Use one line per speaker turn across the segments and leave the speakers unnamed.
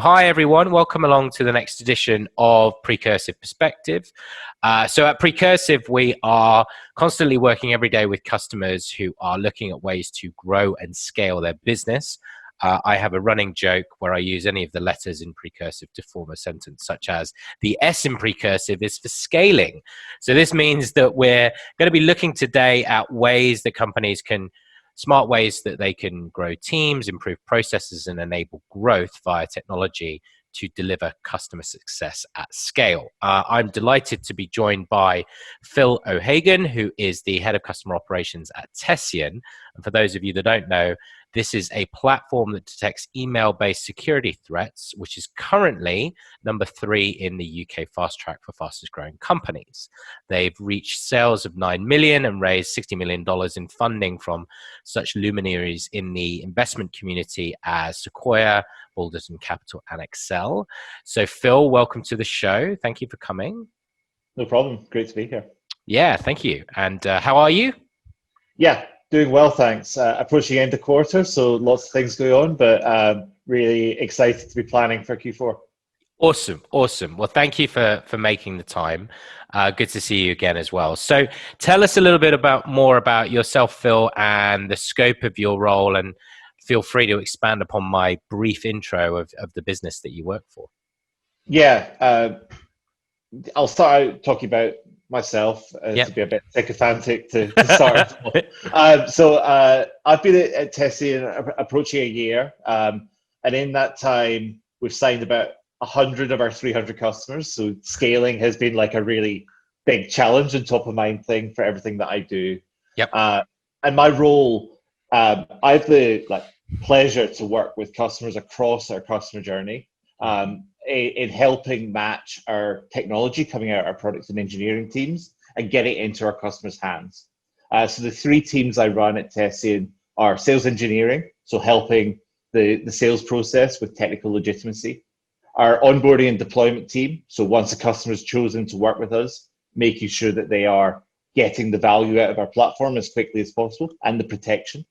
Hi everyone, welcome along to the next edition of Precursive Perspective. So at Precursive, we are constantly working every day with customers who are looking at ways to grow and scale their business. I have a running joke where I use any of the letters in Precursive to form a sentence, such as the S in Precursive is for scaling. So this means that we're going to be looking today at ways that companies can smart ways that they can grow teams, improve processes, and enable growth via technology to deliver customer success at scale. I'm delighted to be joined by Phil O'Hagan, who is the head of customer operations at Tessian. And for those of you that don't know, this is a platform that detects email-based security threats, which is currently number 3 in the UK fast track for fastest growing companies. They've reached sales of 9 million and raised $60 million in funding from such luminaries in the investment community as Sequoia, Balderton Capital, and Excel. So Phil, welcome to the show. Thank you for coming.
No problem. Great to be here.
Yeah, thank you. And how are you?
Yeah, doing well, thanks. Approaching end of quarter, so lots of things going on, but really excited to be planning for Q4.
Awesome. Well, thank you for making the time. Good to see you again as well. So tell us a little bit more about yourself, Phil, and the scope of your role, and feel free to expand upon my brief intro of the business that you work for.
Yeah, I'll start out talking about myself to be a bit sycophantic to start. I've been at Tessian approaching a year, and in that time, we've signed about 100 of our 300 customers. So scaling has been like a really big challenge and top of mind thing for everything that I do. And my role, I have the pleasure to work with customers across our customer journey in helping match our technology coming out of our product and engineering teams and get it into our customers' hands. So the 3 teams I run at Tessian are sales engineering, so helping the sales process with technical legitimacy. Our onboarding and deployment team, so once a customer has chosen to work with us, making sure that they are getting the value out of our platform as quickly as possible, and the protection.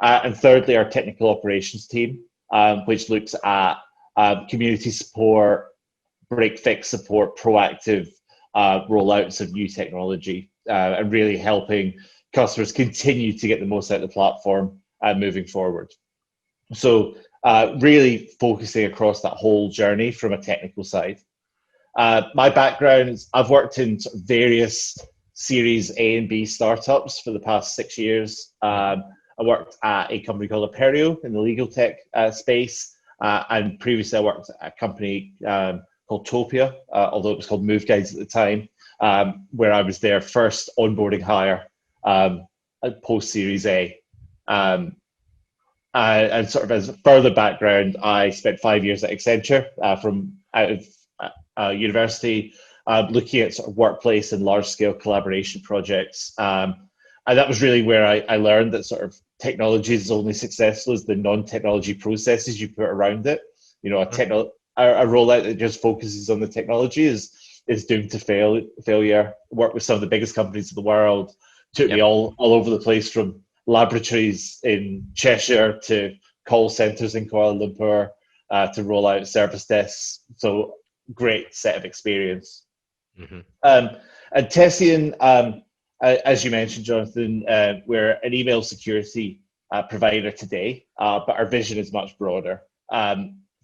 And thirdly, our technical operations team, which looks at community support, break-fix support, proactive rollouts of new technology, and really helping customers continue to get the most out of the platform moving forward. So really focusing across that whole journey from a technical side. My background is I've worked in various Series A and B startups for the past 6 years. I worked at a company called Aperio in the legal tech space. And previously I worked at a company called Topia, although it was called Move Guides at the time, where I was their first onboarding hire post Series A. And sort of as a further background, I spent 5 years at Accenture from out of university, looking at sort of workplace and large scale collaboration projects. And that was really where I learned that sort of technology is only successful as the non-technology processes you put around it. You know, a rollout that just focuses on the technology is doomed to failure. Worked with some of the biggest companies in the world. Took me all over the place, from laboratories in Cheshire to call centers in Kuala Lumpur to roll out service desks. So great set of experience. And Tessian, as you mentioned, Jonathan, we're an email security provider today, but our vision is much broader.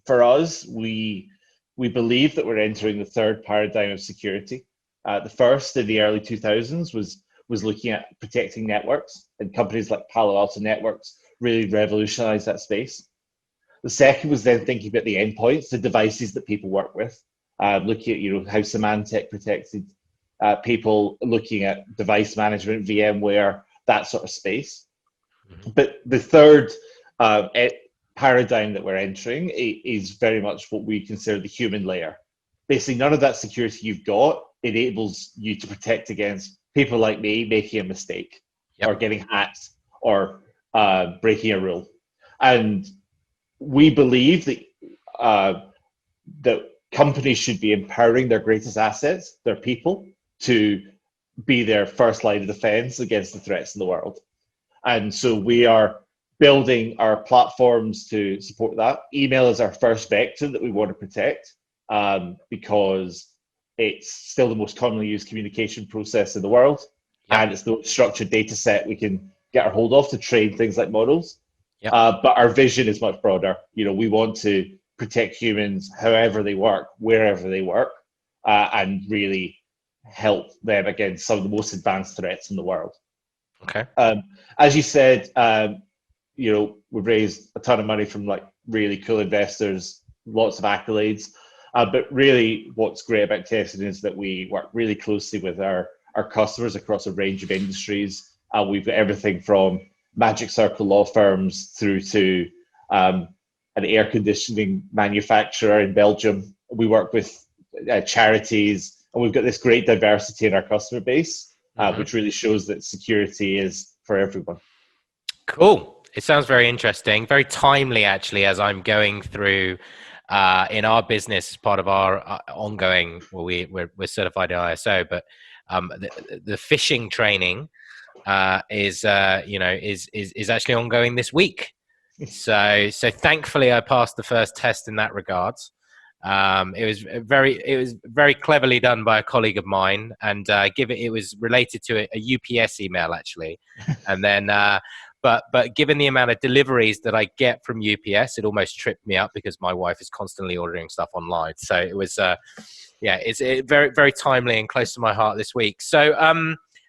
For us, we believe that we're entering the 3rd paradigm of security. The first in the early 2000s was looking at protecting networks, and companies like Palo Alto Networks really revolutionized that space. The second was then thinking about the endpoints, the devices that people work with, looking at how Symantec protected people, looking at device management, VMware, that sort of space. But the 3rd paradigm that we're entering is very much what we consider the human layer. Basically, none of that security you've got enables you to protect against people like me making a mistake or getting hacked or breaking a rule. And we believe that that companies should be empowering their greatest assets, their people, to be their first line of defense against the threats in the world. And so we are building our platforms to support that. Email is our first vector that we want to protect, because it's still the most commonly used communication process in the world.
Yep.
And it's the structured data set we can get our hold of to train things like models.
Yep.
But our vision is much broader. We want to protect humans however they work, wherever they work, and really help them against some of the most advanced threats in the world.
Okay.
As you said, we've raised a ton of money from like really cool investors, lots of accolades. But really what's great about Tessian is that we work really closely with our customers across a range of industries. We've got everything from Magic Circle law firms through to an air conditioning manufacturer in Belgium. We work with charities, and we've got this great diversity in our customer base, which really shows that security is for everyone.
Cool. It sounds very interesting, very timely actually, as I'm going through in our business as part of our ongoing, well, we're certified in ISO, but the phishing training is actually ongoing this week. So thankfully I passed the first test in that regard. It was very cleverly done by a colleague of mine, and it was related to a UPS email actually, and then but given the amount of deliveries that I get from UPS, it almost tripped me up because my wife is constantly ordering stuff online. So it was it's very, very timely and close to my heart this week. So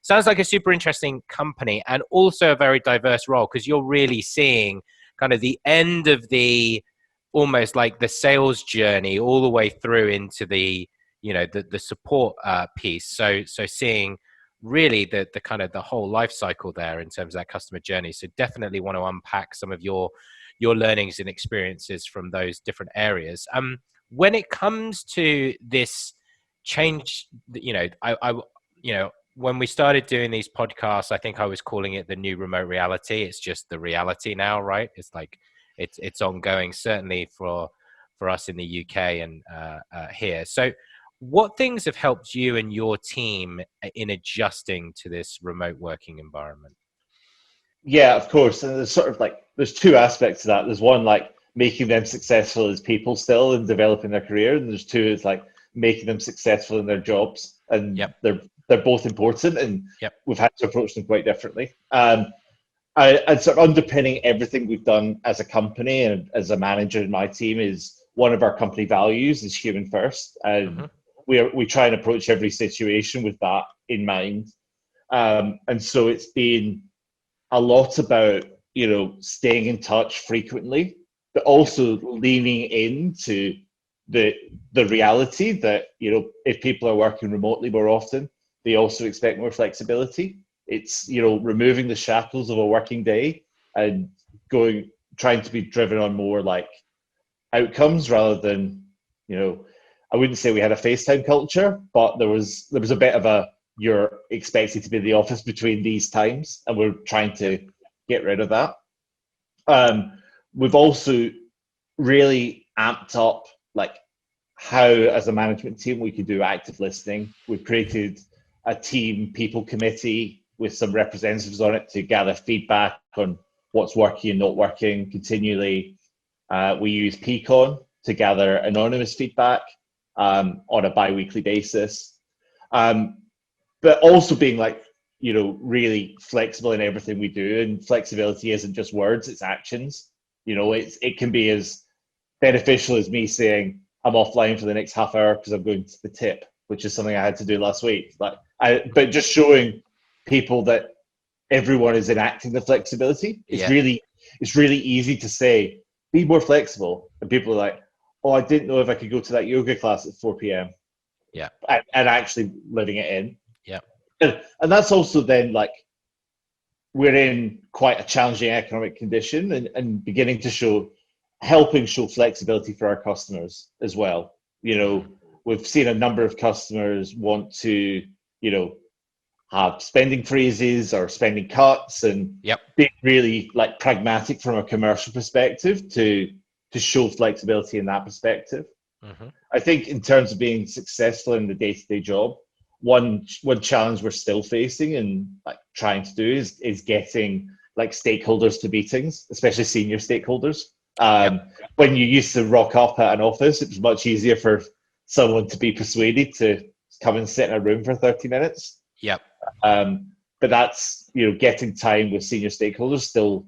sounds like a super interesting company, and also a very diverse role, because you're really seeing kind of the end of the almost like the sales journey all the way through into the the support piece. So seeing really the kind of the whole life cycle there in terms of that customer journey. So definitely want to unpack some of your learnings and experiences from those different areas. When it comes to this change, when we started doing these podcasts, I think I was calling it the new remote reality. It's just the reality now, right? It's like it's ongoing, certainly for us in the UK and here. So what things have helped you and your team in adjusting to this remote working environment?
Yeah, of course. And there's two aspects to that. There's one, like making them successful as people still and developing their career. And there's two, is like making them successful in their jobs. And they're both important, and we've had to approach them quite differently. And sort of underpinning everything we've done as a company and as a manager in my team is one of our company values is human first. And we try and approach every situation with that in mind. And so it's been a lot about, staying in touch frequently, but also leaning into the reality that, if people are working remotely more often, they also expect more flexibility. It's, removing the shackles of a working day and trying to be driven on more like outcomes rather than, I wouldn't say we had a FaceTime culture, but there was a bit of you're expected to be in the office between these times, and we're trying to get rid of that. We've also really amped up like how, as a management team, we could do active listening. We've created a team people committee with some representatives on it to gather feedback on what's working and not working continually. We use Peakon to gather anonymous feedback on a bi-weekly basis. But also being like, really flexible in everything we do. And flexibility isn't just words, it's actions. It can be as beneficial as me saying, I'm offline for the next half hour because I'm going to the tip, which is something I had to do last week. But just showing people that everyone is enacting the flexibility. It's really easy to say, be more flexible. And people are like, oh, I didn't know if I could go to that yoga class at 4 p.m.
Yeah.
And actually living it in.
Yeah.
And that's also then like, we're in quite a challenging economic condition and beginning to helping show flexibility for our customers as well. We've seen a number of customers want to, have spending freezes or spending cuts, and being really like pragmatic from a commercial perspective to show flexibility in that perspective. I think in terms of being successful in the day-to-day job, one challenge we're still facing and like trying to do is getting like stakeholders to meetings, especially senior stakeholders.
Yep.
When you used to rock up at an office, it was much easier for someone to be persuaded to come and sit in a room for 30 minutes.
Yep.
But that's, getting time with senior stakeholders still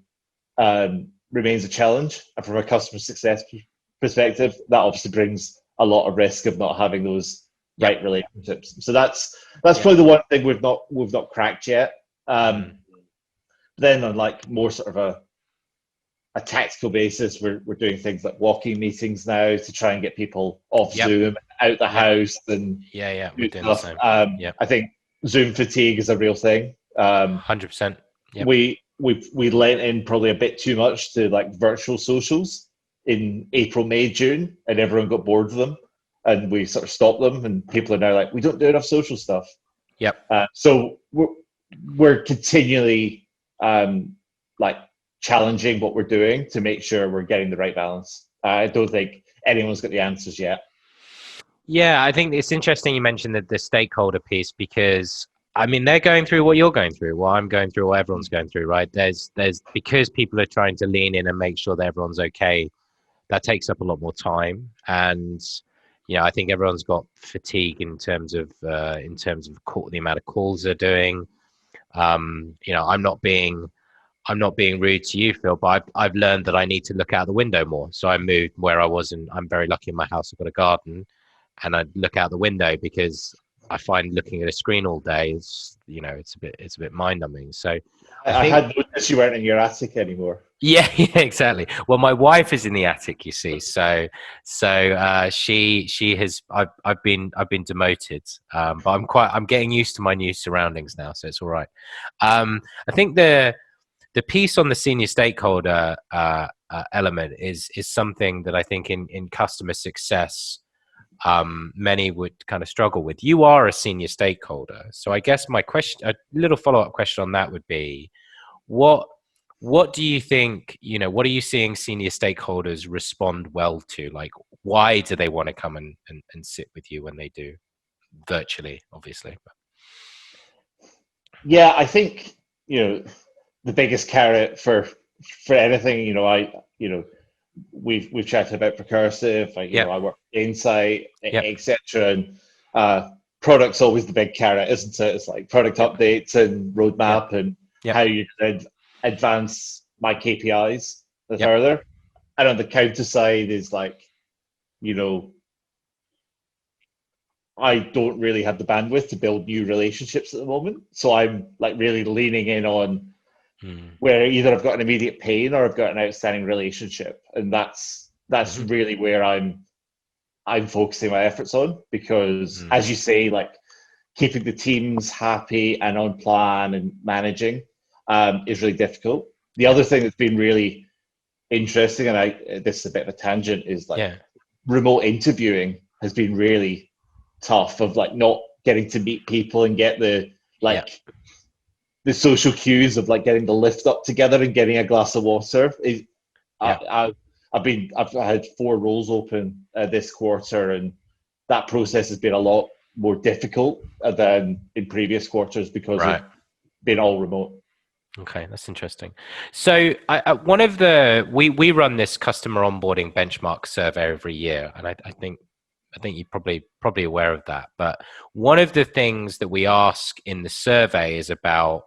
remains a challenge. And from a customer success perspective, that obviously brings a lot of risk of not having those right relationships. So that's probably the one thing we've not cracked yet. Then on like more sort of a tactical basis, we're doing things like walking meetings now to try and get people off Zoom, out the house, and
we're doing
stuff.
the same.
I think Zoom fatigue is a real thing.
100%.
We lent in probably a bit too much to like virtual socials in April, May, June, and everyone got bored of them, and we sort of stopped them. And people are now like, we don't do enough social stuff. So we're continually like challenging what we're doing to make sure we're getting the right balance. I don't think anyone's got the answers yet.
Yeah, I think it's interesting you mentioned the stakeholder piece, because I mean, they're going through what you're going through, what I'm going through, what everyone's going through, right? There's because people are trying to lean in and make sure that everyone's okay, that takes up a lot more time. And I think everyone's got fatigue in terms of the amount of calls they're doing. I'm not being rude to you, Phil, but I've learned that I need to look out the window more. So I moved where I was, and I'm very lucky in my house. I've got a garden, and I look out the window because I find looking at a screen all day is, it's a bit mind numbing. So
I had noticed you weren't in your attic anymore.
Yeah, exactly. Well, my wife is in the attic, you see. So she has. I've been demoted, but I'm getting used to my new surroundings now, so it's all right. I think the piece on the senior stakeholder element is something that I think in customer success, many would kind of struggle with. You are a senior stakeholder, so I guess my question, a little follow-up question on that would be, what do you think, what are you seeing senior stakeholders respond well to? Like, why do they want to come and sit with you when they do, virtually, obviously?
Yeah, I think, the biggest carrot for anything, we've chatted about Precursive, I work Insight, etc. And product's always the big carrot, isn't it? It's like product updates and roadmap and how you can advance my KPIs further. And on the counter side is like, I don't really have the bandwidth to build new relationships at the moment. So I'm like really leaning in on where either I've got an immediate pain or I've got an outstanding relationship. And that's really where I'm focusing my efforts on, because as you say, like keeping the teams happy and on plan and managing is really difficult. The other thing that's been really interesting, and this is a bit of a tangent, is like remote interviewing has been really tough, of like not getting to meet people and get the the social cues of like getting the lift up together and getting a glass of water. I've had 4 roles open this quarter, and that process has been a lot more difficult than in previous quarters because of being all remote.
Okay, that's interesting. So one of we run this customer onboarding benchmark survey every year, and I think you're probably aware of that. But one of the things that we ask in the survey is about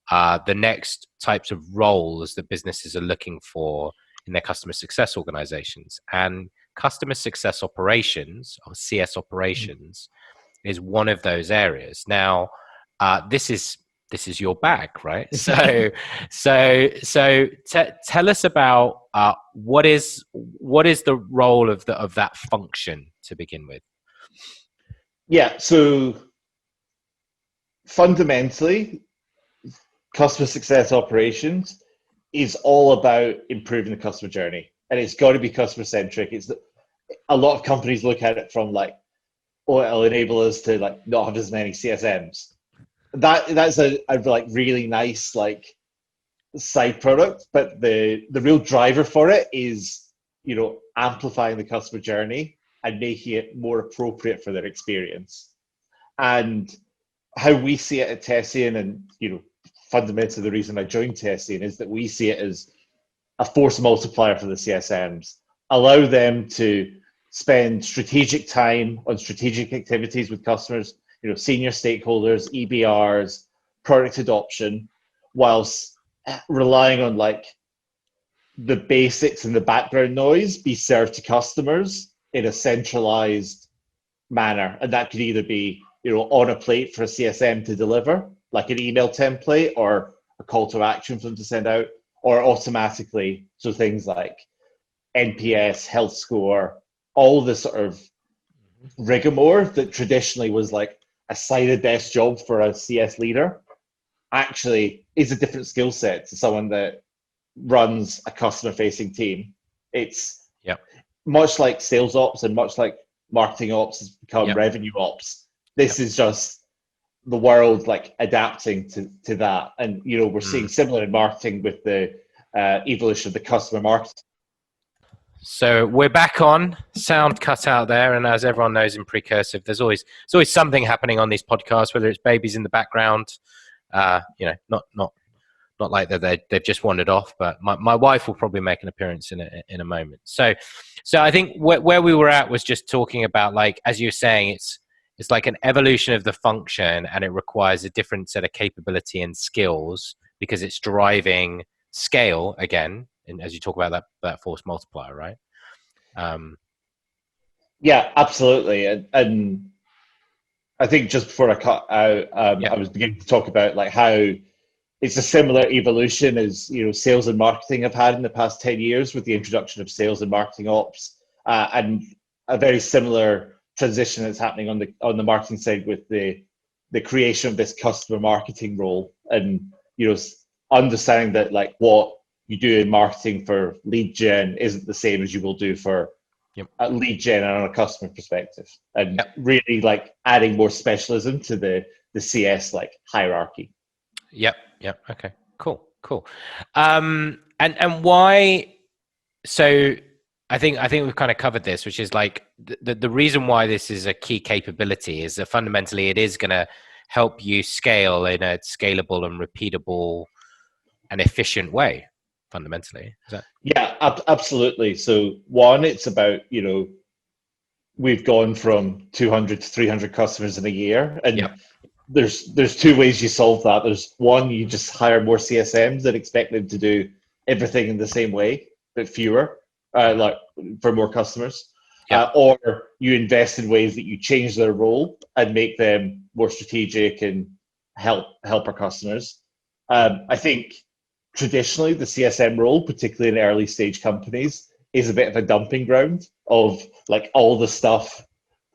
the next types of roles that businesses are looking for in their customer success organizations, and customer success operations, or CS operations, is one of those areas. Now, this is your bag, right? So tell us about what is the role of that function to begin with?
Yeah, so fundamentally, customer success operations is all about improving the customer journey, and it's got to be customer centric. A lot of companies look at it from like, oh, it'll enable us to like not have as many CSMs. That's a like really nice like side product, but the real driver for it is amplifying the customer journey and making it more appropriate for their experience. And how we see it at Tessian, and fundamentally the reason I joined Tessian, is that we see it as a force multiplier for the CSMs. Allow them to spend strategic time on strategic activities with customers, senior stakeholders, EBRs, product adoption, whilst relying on like the basics and the background noise be served to customers in a centralized manner. And that could either be, on a plate for a CSM to deliver, like an email template or a call to action for them to send out, or automatically. So things like NPS, health score, all the sort of rigmarole that traditionally was like a side of desk job for a CS leader actually is a different skill set to someone that runs a customer facing team. It's much like sales ops and much like marketing ops has become revenue ops. This is just the world like adapting to that. And, we're seeing similar in marketing with the evolution of the customer marketing.
So we're back on. Sound cut out there, and as everyone knows in Precursive, there's always something happening on these podcasts, whether it's babies in the background, not like that they've just wandered off, but my wife will probably make an appearance in a moment. So I think where we were at was just talking about, like, as you were saying, it's like an evolution of the function, and it requires a different set of capability and skills because it's driving scale again. And as you talk about that force multiplier, right?
Yeah, absolutely. And I think just before I cut out, I was beginning to talk about like how it's a similar evolution as sales and marketing have had in the past 10 years with the introduction of sales and marketing ops, and a very similar transition that's happening on the marketing side with the creation of this customer marketing role, and understanding that like what you do in marketing for lead gen isn't the same as you will do for a lead gen on a customer perspective, and really like adding more specialism to the CS like hierarchy.
Yep. Okay. Cool. And why? So I think we've kind of covered this, which is like the reason why this is a key capability is that fundamentally it is going to help you scale in a scalable and repeatable and efficient way. Fundamentally, is that?
Yeah, absolutely. So one, it's about we've gone from 200 to 300 customers in a year, and there's two ways you solve that. There's one, you just hire more CSMs and expect them to do everything in the same way, but fewer, like for more customers. Or you invest in ways that you change their role and make them more strategic and help our customers. I think traditionally the CSM role, particularly in early stage companies, is a bit of a dumping ground of like all the stuff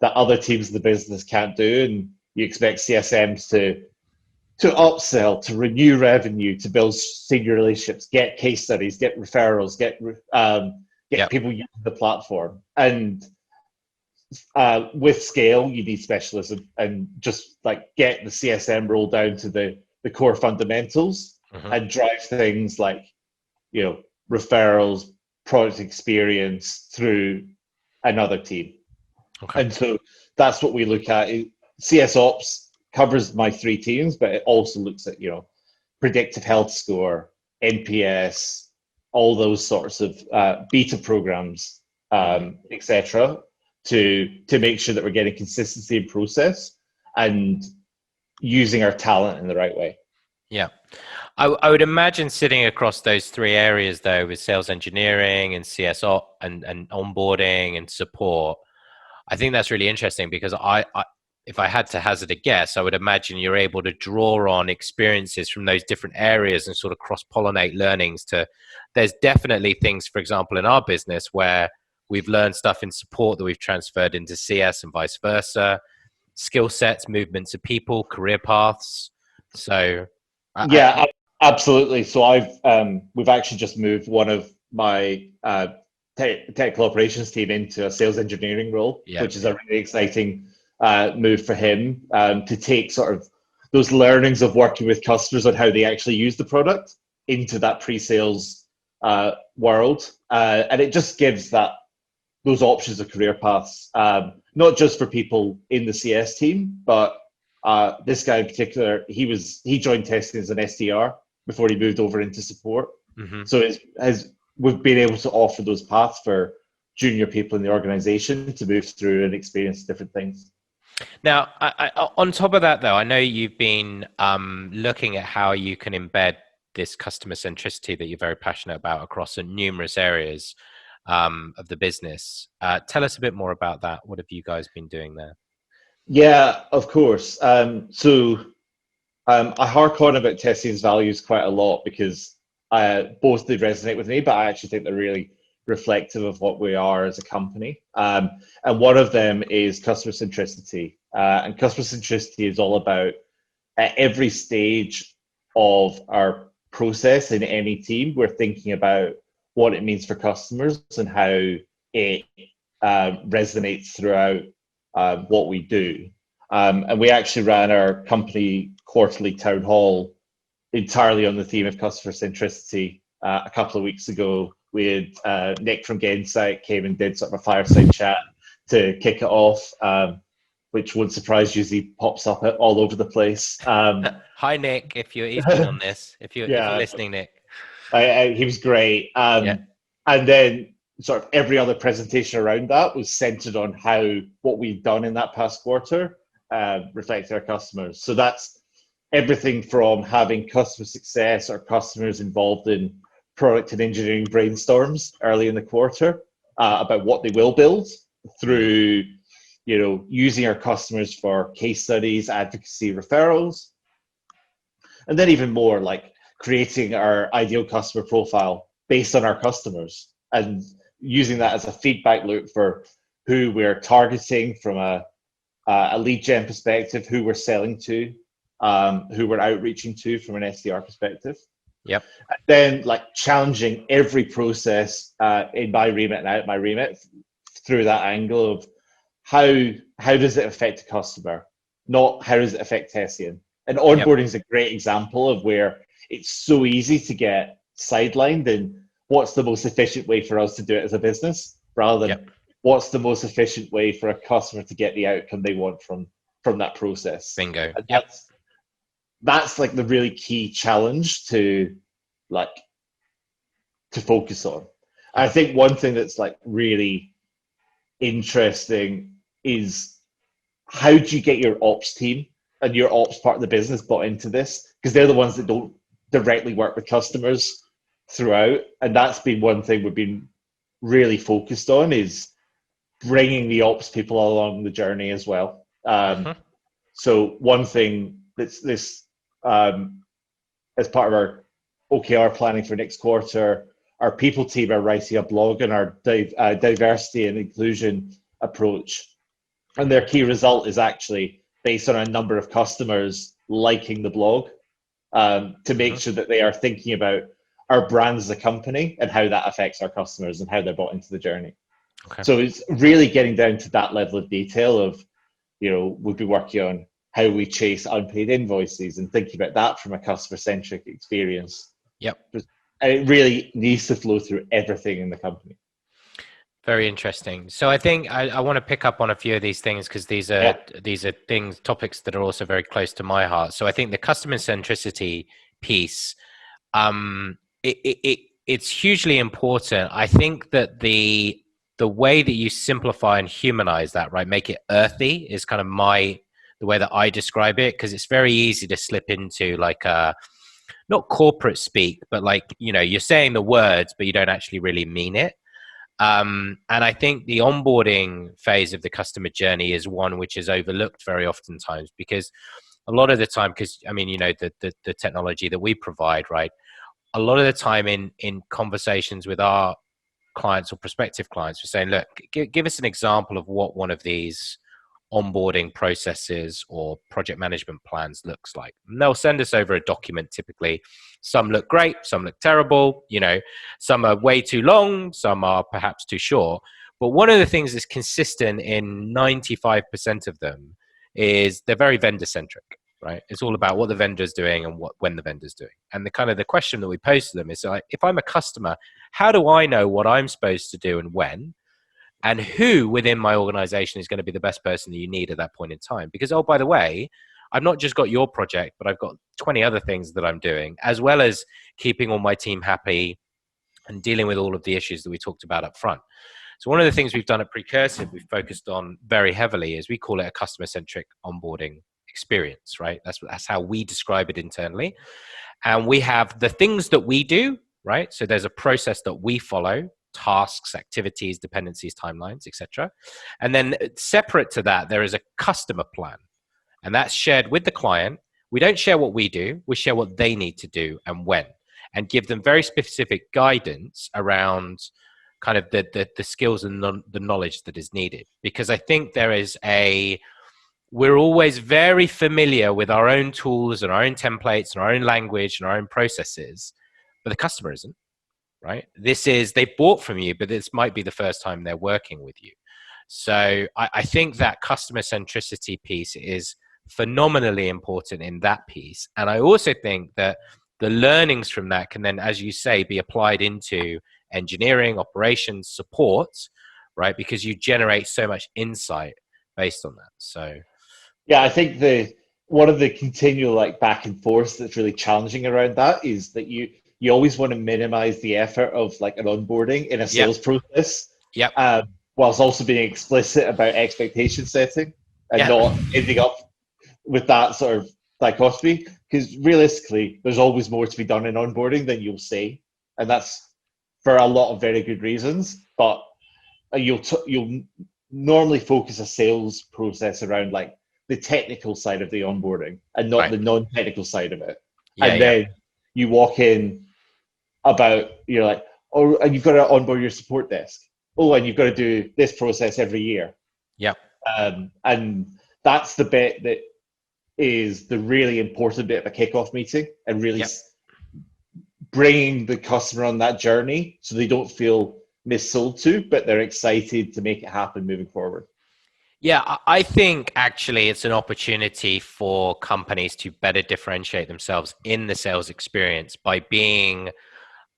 that other teams of the business can't do, and you expect CSMs to upsell, to renew revenue, to build senior relationships, get case studies, get referrals, get people using the platform. And with scale, you need specialism, and just like get the CSM role down to the core fundamentals and drive things like, referrals, product experience through another team. Okay. And so that's what we look at. CS Ops covers my three teams, but it also looks at, predictive health score, NPS, all those sorts of beta programs, etc., to make sure that we're getting consistency in process and using our talent in the right way.
Yeah. I would imagine sitting across those three areas, though, with sales engineering and CSO and onboarding and support, I think that's really interesting because if I had to hazard a guess, I would imagine you're able to draw on experiences from those different areas and sort of cross-pollinate learnings there's definitely things, for example, in our business where we've learned stuff in support that we've transferred into CS and vice versa, skill sets, movements of people, career paths. So
absolutely. So we've actually just moved one of my technical operations team into a sales engineering role, which is a really exciting move for him, to take sort of those learnings of working with customers on how they actually use the product into that pre-sales world, and it just gives those options of career paths, not just for people in the CS team, but This guy in particular, he joined Tessian as an SDR before he moved over into support.
Mm-hmm.
So we've been able to offer those paths for junior people in the organization to move through and experience different things.
Now, on top of that, though, I know you've been looking at how you can embed this customer centricity that you're very passionate about across numerous areas of the business. Tell us a bit more about that. What have you guys been doing there?
Yeah, of course. I hark on about Tessian's values quite a lot because both they resonate with me, but I actually think they're really reflective of what we are as a company. And one of them is customer centricity. And customer centricity is all about at every stage of our process in any team, we're thinking about what it means for customers and how it resonates throughout what we do. And we actually ran our company quarterly town hall entirely on the theme of customer centricity a couple of weeks ago. We had Nick from Gainsight came and did sort of a fireside chat to kick it off, which won't surprise you as he pops up all over the place.
Hi, Nick, if he's been on this, if you're listening, Nick.
He was great. And then sort of every other presentation around that was centered on what we've done in that past quarter reflected our customers. So that's everything from having customer success or customers involved in product and engineering brainstorms early in the quarter about what they will build, through using our customers for case studies, advocacy, referrals, and then even more like creating our ideal customer profile based on our customers and using that as a feedback loop for who we're targeting from a lead gen perspective, who we're selling to, who we're outreaching to from an SDR perspective.
Yep.
And then like challenging every process in my remit and out my remit through that angle of how does it affect a customer, not how does it affect Tessian. And onboarding is a great example of where it's so easy to get sidelined in what's the most efficient way for us to do it as a business, rather than what's the most efficient way for a customer to get the outcome they want from that process.
Bingo.
And that's like the really key challenge to focus on. I think one thing that's like really interesting is how do you get your ops team and your ops part of the business bought into this, because they're the ones that don't directly work with customers throughout. And that's been one thing we've been really focused on, is bringing the ops people along the journey as well. So one thing that's this as part of our OKR planning for next quarter, our people team are writing a blog on our diversity and inclusion approach. And their key result is actually based on a number of customers liking the blog, to make sure that they are thinking about our brand as a company and how that affects our customers and how they're bought into the journey. Okay. So it's really getting down to that level of detail of, we'll be working on how we chase unpaid invoices and thinking about that from a customer-centric experience.
Yep.
And it really needs to flow through everything in the company.
Very interesting. So I think I want to pick up on a few of these things, because these are topics that are also very close to my heart. So I think the customer centricity piece, it's hugely important. I think that the way that you simplify and humanize that, right, make it earthy, is kind of the way that I describe it, because it's very easy to slip into like not corporate speak, but like, you're saying the words, but you don't actually really mean it. And I think the onboarding phase of the customer journey is one which is overlooked very oftentimes, because a lot of the time, the technology that we provide, right, a lot of the time in conversations with our clients or prospective clients, we're saying, look, give us an example of what one of these onboarding processes or project management plans looks like. And they'll send us over a document typically. Some look great, some look terrible, some are way too long, some are perhaps too short. But one of the things that's consistent in 95% of them is they're very vendor centric, right? It's all about what the vendor's doing and when the vendor's doing. And the question that we pose to them is like, if I'm a customer, how do I know what I'm supposed to do and when? And who within my organization is going to be the best person that you need at that point in time? Because, oh, by the way, I've not just got your project, but I've got 20 other things that I'm doing, as well as keeping all my team happy and dealing with all of the issues that we talked about up front. So one of the things we've done at Precursive, we've focused on very heavily, is we call it a customer-centric onboarding experience, right? That's how we describe it internally. And we have the things that we do, right? So there's a process that we follow, tasks, activities, dependencies, timelines, etc. And then separate to that, there is a customer plan. And that's shared with the client. We don't share what we do, we share what they need to do and when, and give them very specific guidance around kind of the skills and the knowledge that is needed. Because I think we're always very familiar with our own tools and our own templates and our own language and our own processes, but the customer isn't, right? They bought from you, but this might be the first time they're working with you. So I think that customer centricity piece is phenomenally important in that piece. And I also think that the learnings from that can then, as you say, be applied into engineering, operations, support, right? Because you generate so much insight based on that. So
yeah, I think one of the continual like back and forth that's really challenging around that is that you always want to minimize the effort of like an onboarding in a sales process.
Yep.
Whilst also being explicit about expectation setting and not ending up with that sort of dichotomy. Because realistically, there's always more to be done in onboarding than you'll say, and that's for a lot of very good reasons. But you'll normally focus a sales process around like the technical side of the onboarding and not the non-technical side of it. Then you walk in you're like, oh, and you've got to onboard your support desk. Oh, and you've got to do this process every year.
Yep.
And that's the bit that is the really important bit of a kickoff meeting, and really bringing the customer on that journey so they don't feel missold to, but they're excited to make it happen moving forward.
Yeah, I think actually it's an opportunity for companies to better differentiate themselves in the sales experience by being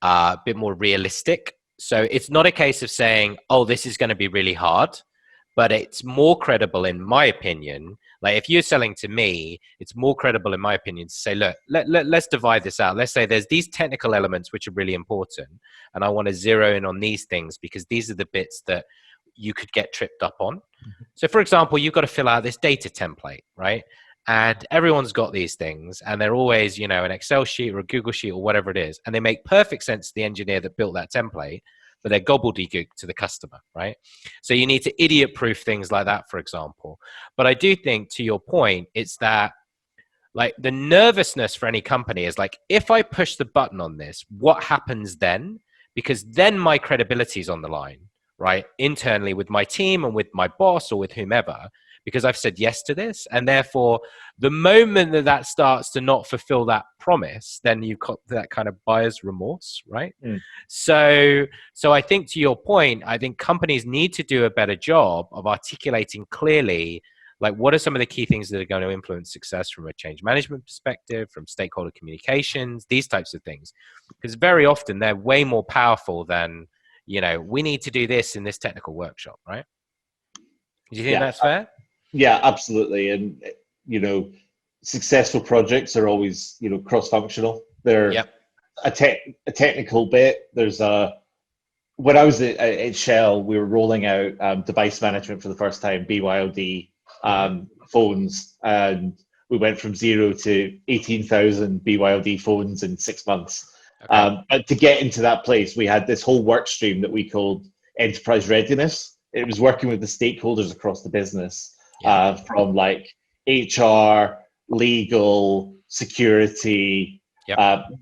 a bit more realistic. So it's not a case of saying, oh, this is going to be really hard, but it's more credible, in my opinion. Like if you're selling to me, it's more credible, in my opinion, to say, look, let's divide this out. Let's say there's these technical elements which are really important, and I want to zero in on these things because these are the bits that you could get tripped up on. So for example, you've got to fill out this data template, right? And everyone's got these things, and they're always, an Excel sheet or a Google sheet or whatever it is. And they make perfect sense to the engineer that built that template, but they're gobbledygook to the customer, right? So you need to idiot-proof things like that, for example. But I do think, to your point, it's that like the nervousness for any company is like, if I push the button on this, what happens then? Because then my credibility is on the line, right? Internally with my team and with my boss or with whomever, because I've said yes to this. And therefore, the moment that starts to not fulfill that promise, then you've got that kind of buyer's remorse, right? So I think, to your point, I think companies need to do a better job of articulating clearly, like, what are some of the key things that are going to influence success from a change management perspective, from stakeholder communications, these types of things. Because very often they're way more powerful than, we need to do this in this technical workshop, right? Do you think that's fair?
Yeah, absolutely. And, successful projects are always, cross-functional. They're a technical bit. When I was at Shell, we were rolling out device management for the first time, BYOD phones. And we went from 0 to 18,000 BYOD phones in 6 months. Okay. But to get into that place, we had this whole work stream that we called enterprise readiness. It was working with the stakeholders across the business, from like HR, legal, security,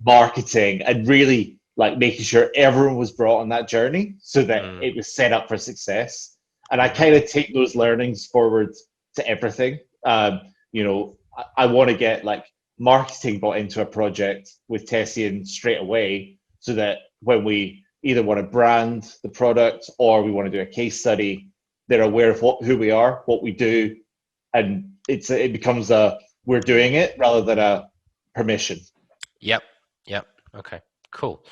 marketing, and really like making sure everyone was brought on that journey so that it was set up for success. And I kind of take those learnings forward to everything. I want to get like marketing bought into a project with Tessian straight away, so that when we either want to brand the product or we want to do a case study, they're aware of who we are, what we do, and it becomes we're doing it rather than a permission. Yep.
Okay, cool.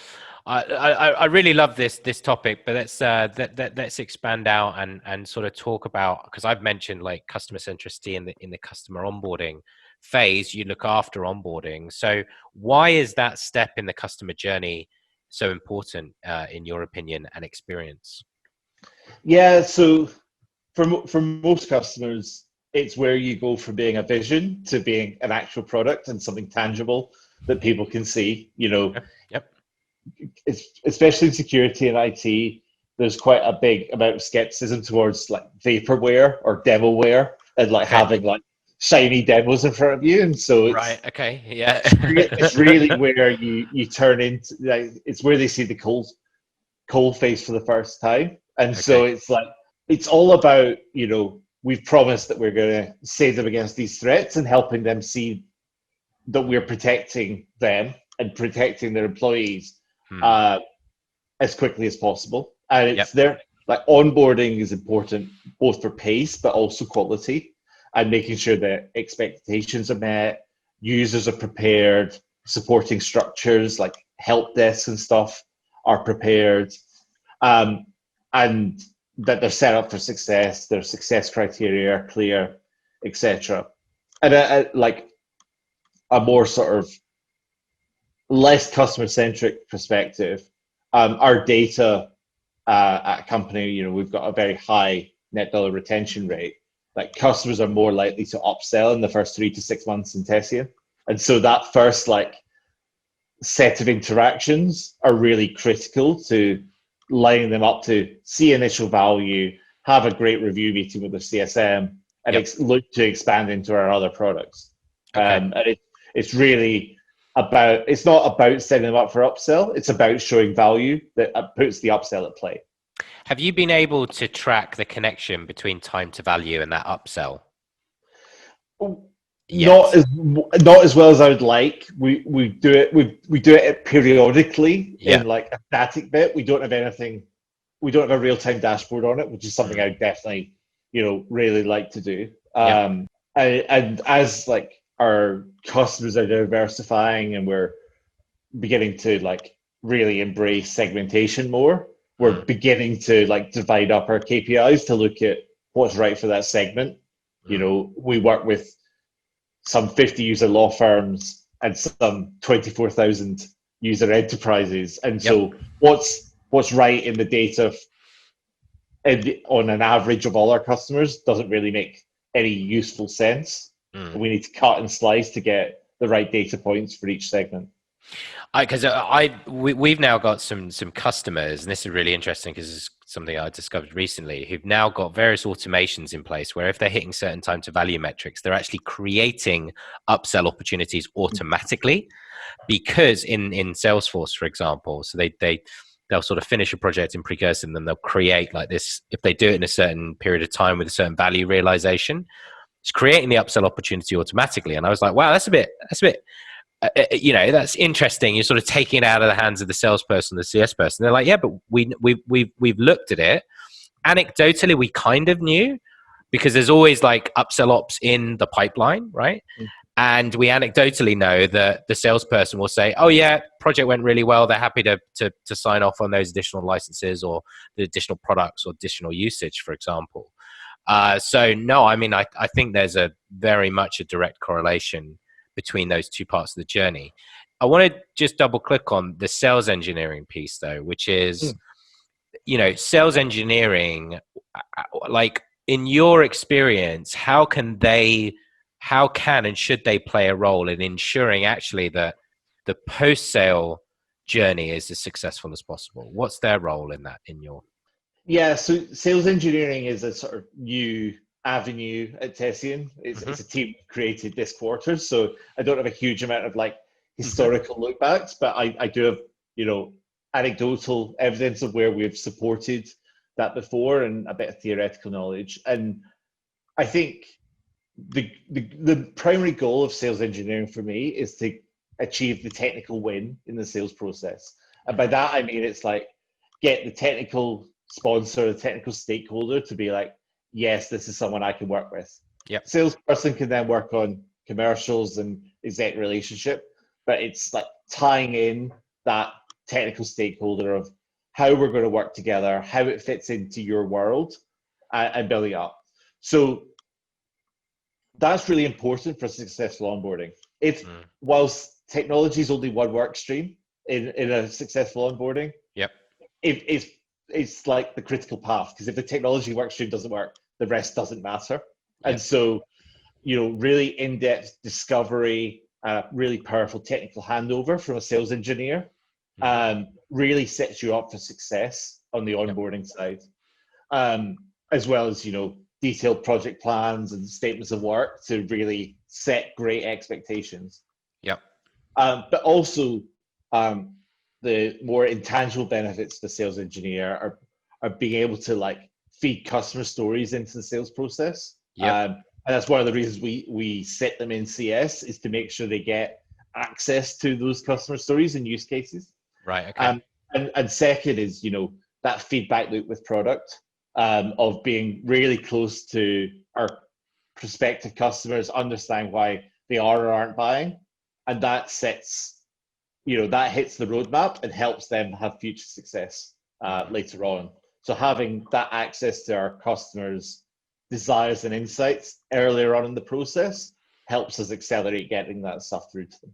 I really love this topic, but let's expand out and sort of talk about, because I've mentioned like customer centricity in the customer onboarding phase, you look after onboarding. So why is that step in the customer journey so important in your opinion and experience?
Yeah, so for most customers, it's where you go from being a vision to being an actual product and something tangible that people can see.
Yep.
It's, especially in security and IT, there's quite a big amount of skepticism towards like vaporware or demoware and like
Okay.
having like shiny demos in front of you. And so
Right. Okay. Yeah.
it's really where you turn into, like, it's where they see the coal face for the first time. And so
Okay.
it's like, it's all about, we've promised that we're going to save them against these threats and helping them see that we're protecting them and protecting their employees as quickly as possible. And it's there, like onboarding is important both for pace, but also quality and making sure that expectations are met, users are prepared, supporting structures like help desks and stuff are prepared, and that they're set up for success, their success criteria are clear, etc. And like a more sort of less customer-centric perspective, our data at a company, we've got a very high net dollar retention rate. Like customers are more likely to upsell in the first 3 to 6 months in Tessian. And so that first like set of interactions are really critical to lining them up to see initial value, have a great review meeting with the CSM, and look to expand into our other products.
Okay.
And it's really about, it's not about setting them up for upsell, it's about showing value that puts the upsell at play.
Have you been able to track the connection between time to value and that upsell?
Not as well as I would like. We do it periodically in like a static bit. We don't have anything. We don't have a real-time dashboard on it, which is something I definitely really like to do. And as like our customers are diversifying and we're beginning to like really embrace segmentation more, we're beginning to like divide up our KPIs to look at what's right for that segment. We work with some 50 user law firms and some 24,000 user enterprises. And so what's right in the data on an average of all our customers doesn't really make any useful sense. We need to cut and slice to get the right data points for each segment.
Because we've now got some customers, and this is really interesting because it's something I discovered recently, who've now got various automations in place where if they're hitting certain time to value metrics, they're actually creating upsell opportunities automatically. Because in Salesforce, for example, so they'll sort of finish a project in Precursive and then they'll create like this, if they do it in a certain period of time with a certain value realization, it's creating the upsell opportunity automatically. And I was like, wow, that's a bit that's interesting. You're sort of taking it out of the hands of the salesperson, the CS person. They're like, yeah, but we've looked at it. Anecdotally, we kind of knew because there's always like upsell ops in the pipeline, right? And we anecdotally know that the salesperson will say, oh yeah, project went really well. They're happy to sign off on those additional licenses or the additional products or additional usage, for example. So no, I mean, I think there's a very much a direct correlation between those two parts of the journey. I want to just double click on the sales engineering piece though, which is, sales engineering, like in your experience, how can and should they play a role in ensuring actually that the post-sale journey is as successful as possible? What's their role in that, in your?
Yeah, so sales engineering is a sort of new avenue at Tessian. It's a team created this quarter, so I don't have a huge amount of like historical look backs, but I do have anecdotal evidence of where we've supported that before and a bit of theoretical knowledge. And I think the primary goal of sales engineering for me is to achieve the technical win in the sales process. And by that I mean it's like get the technical sponsor, the technical stakeholder to be like, yes, this is someone I can work with. Salesperson can then work on commercials and exec relationship, but it's like tying in that technical stakeholder of how we're going to work together, how it fits into your world, and building up. So That's really important for successful onboarding. It's whilst technology is only one work stream in a successful onboarding,
Yep.
It's like the critical path, because if the technology work stream doesn't work, the rest doesn't matter.
Yep.
And so, really in-depth discovery, really powerful technical handover from a sales engineer really sets you up for success on the onboarding side, as well as, detailed project plans and statements of work to really set great expectations.
Yep.
But also, the more intangible benefits to the sales engineer are being able to feed customer stories into the sales process.
Yep.
And that's one of the reasons we set them in CS, is to make sure they get access to those customer stories and use cases.
Right. Okay.
And second is, that feedback loop with product, of being really close to our prospective customers, understand why they are or aren't buying. And that sets, that hits the roadmap and helps them have future success later on. So having that access to our customers' desires and insights earlier on in the process helps us accelerate getting that stuff through to them.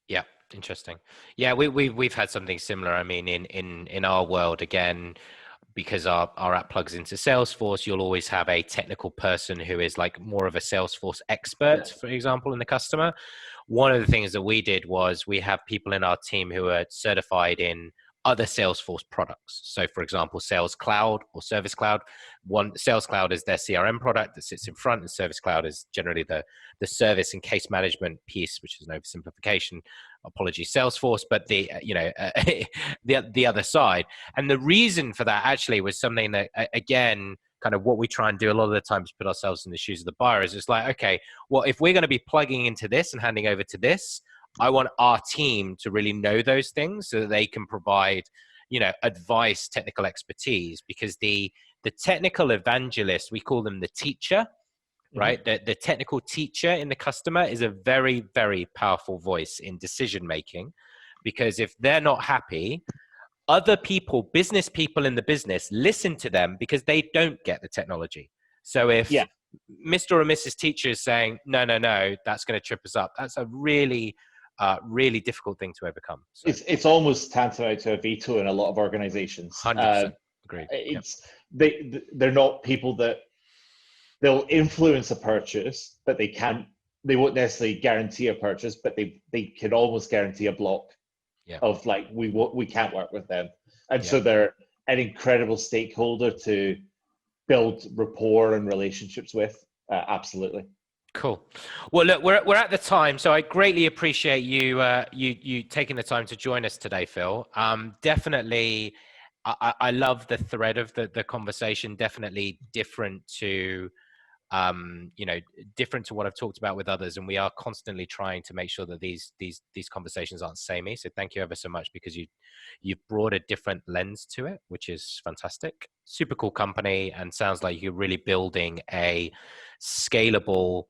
Yeah, interesting. Yeah, we've had something similar. I mean, in our world, again, because our app plugs into Salesforce, you'll always have a technical person who is more of a Salesforce expert, for example, in the customer. One of the things that we did was we have people in our team who are certified in other Salesforce products. So for example, Sales Cloud or Service Cloud. Sales Cloud is their CRM product that sits in front, and Service Cloud is generally the service and case management piece, which is an oversimplification. Apologies, Salesforce, but the other side. And the reason for that actually was something that, again, kind of what we try and do a lot of the times, put ourselves in the shoes of the buyer, is it's okay, well, if we're going to be plugging into this and handing over to this, I want our team to really know those things so that they can provide, advice, technical expertise, because the technical evangelist, we call them the teacher, right? The technical teacher in the customer is a very, very powerful voice in decision making, because if they're not happy, other people, business people in the business, listen to them because they don't get the technology. So if Mr. or Mrs. Teacher is saying, no, that's going to trip us up, that's a really difficult thing to overcome. So
it's almost tantamount to a veto in a lot of organizations.
100% agreed.
They're not people that they'll influence a purchase, but they won't necessarily guarantee a purchase, but they can almost guarantee a block of we can't work with them. And so they're an incredible stakeholder to build rapport and relationships with. Absolutely.
Cool. Well, look, we're at the time, so I greatly appreciate you taking the time to join us today, Phil. Definitely, I love the thread of the conversation. Definitely different to different to what I've talked about with others, and we are constantly trying to make sure that these conversations aren't samey. So thank you ever so much, because you've brought a different lens to it, which is fantastic. Super cool company, and sounds like you're really building a scalable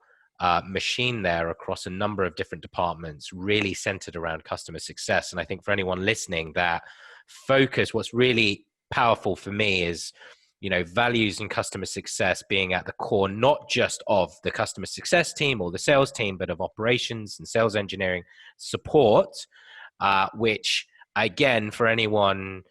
machine there across a number of different departments, really centered around customer success. And I think for anyone listening, that focus, what's really powerful for me is, values and customer success being at the core, not just of the customer success team or the sales team, but of operations and sales engineering support, which again, for anyone,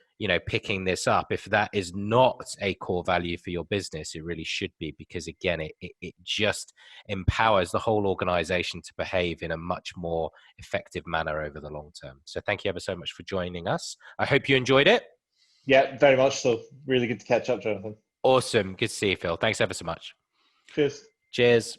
picking this up, if that is not a core value for your business, it really should be, because again, it just empowers the whole organization to behave in a much more effective manner over the long term. So thank you ever so much for joining us. I hope you enjoyed it.
Yeah, very much so. Really good to catch up, Jonathan.
Awesome. Good to see you, Phil. Thanks ever so much.
Cheers.
Cheers.